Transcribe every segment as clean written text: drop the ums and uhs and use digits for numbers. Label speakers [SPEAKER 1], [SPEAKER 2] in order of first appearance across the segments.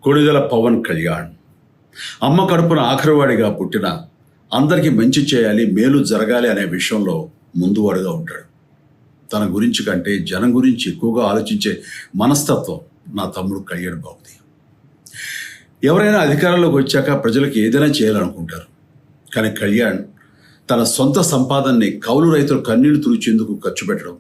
[SPEAKER 1] కొణిదెల పవన్ కళ్యాణ్ అమ్మ కడుపున ఆఖరివాడిగా పుట్టిన అందరికీ మంచి చేయాలి, మేలు జరగాలి అనే విషయంలో ముందువాడుగా ఉంటాడు. తన గురించి కంటే జనం గురించి ఎక్కువగా ఆలోచించే మనస్తత్వం నా తమ్ముడు కళ్యాణ్ బాబుది. ఎవరైనా అధికారంలోకి వచ్చాక ప్రజలకు ఏదైనా చేయాలనుకుంటారు. కానీ కళ్యాణ్ తన సొంత సంపాదనని కౌలు రైతులు కన్నీళ్లు తుడిచేందుకు ఖర్చు పెట్టడం,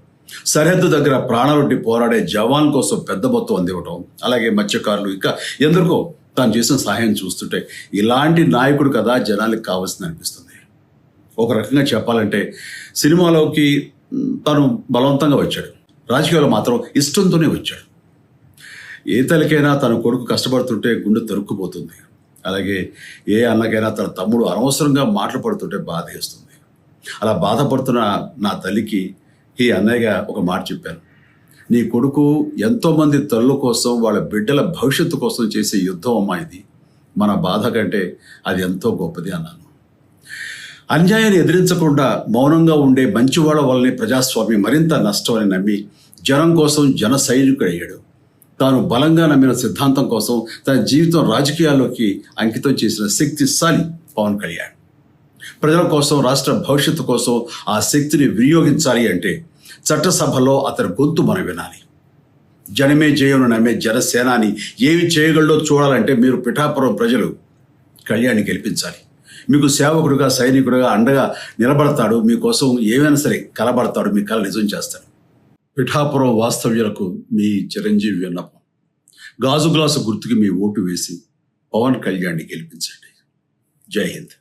[SPEAKER 1] సరిహద్దు దగ్గర ప్రాణాలొడ్డి పోరాడే జవాన్ కోసం పెద్ద మొత్తం అందివ్వడం, అలాగే మత్స్యకారులు ఇంకా ఎందరికో తాను చేసిన సహాయం చూస్తుంటే ఇలాంటి నాయకుడు కదా జనాలకు కావాల్సింది అనిపిస్తుంది. ఒక రకంగా చెప్పాలంటే సినిమాలోకి తను బలవంతంగా వచ్చాడు, రాజకీయాల్లో మాత్రం ఇష్టంతోనే వచ్చాడు. ఏ తల్లికైనా తన కొడుకు కష్టపడుతుంటే గుండె తరుక్కుపోతుంది. అలాగే ఏ అన్నకైనా తన తమ్ముడు అనవసరంగా మాటలు పడుతుంటే బాధ వేస్తుంది. అలా బాధపడుతున్న నా తల్లికి ఈ అన్నయ్యగా ఒక మాట చెప్పాను. నీ కొడుకు ఎంతోమంది తల్లుల కోసం, వాళ్ళ బిడ్డల భవిష్యత్తు కోసం చేసే యుద్ధం అమ్మా ఇది. మన బాధ కంటే అది ఎంతో గొప్పది అన్నాను. అన్యాయాన్ని ఎదిరించకుండా మౌనంగా ఉండే మంచివాళ్ల వల్లనే ప్రజాస్వామ్యం మరింత నష్టం అని నమ్మి జనం కోసం జన సైనికుడయ్యాడు. తాను బలంగా నమ్మిన సిద్ధాంతం కోసం తన జీవితం రాజకీయాల్లోకి అంకితం చేసిన శక్తిశాలి పవన్ కళ్యాణ్. ప్రజల కోసం, రాష్ట్ర భవిష్యత్తు కోసం ఆ శక్తిని వినియోగించాలి అంటే చట్టసభలో అతని గొంతు మనం వినాలి. జనమే జయమును నమ్మే జనసేనాని ఏమి చేయగలడో చూడాలంటే మీరు పిఠాపురం ప్రజలు కళ్యాణ్ని గెలిపించాలి. మీకు సేవకుడుగా, సైనికుడుగా అండగా నిలబడతాడు. మీకోసం ఏమైనా సరే కలబడతాడు, మీ కళ నిజం చేస్తాడు. పిఠాపురం వాస్తవ్యులకు మీ చిరంజీవి విన్నపం, గాజు గ్లాసు గుర్తుకి మీ ఓటు వేసి పవన్ కళ్యాణ్ని గెలిపించండి. జై హింద్.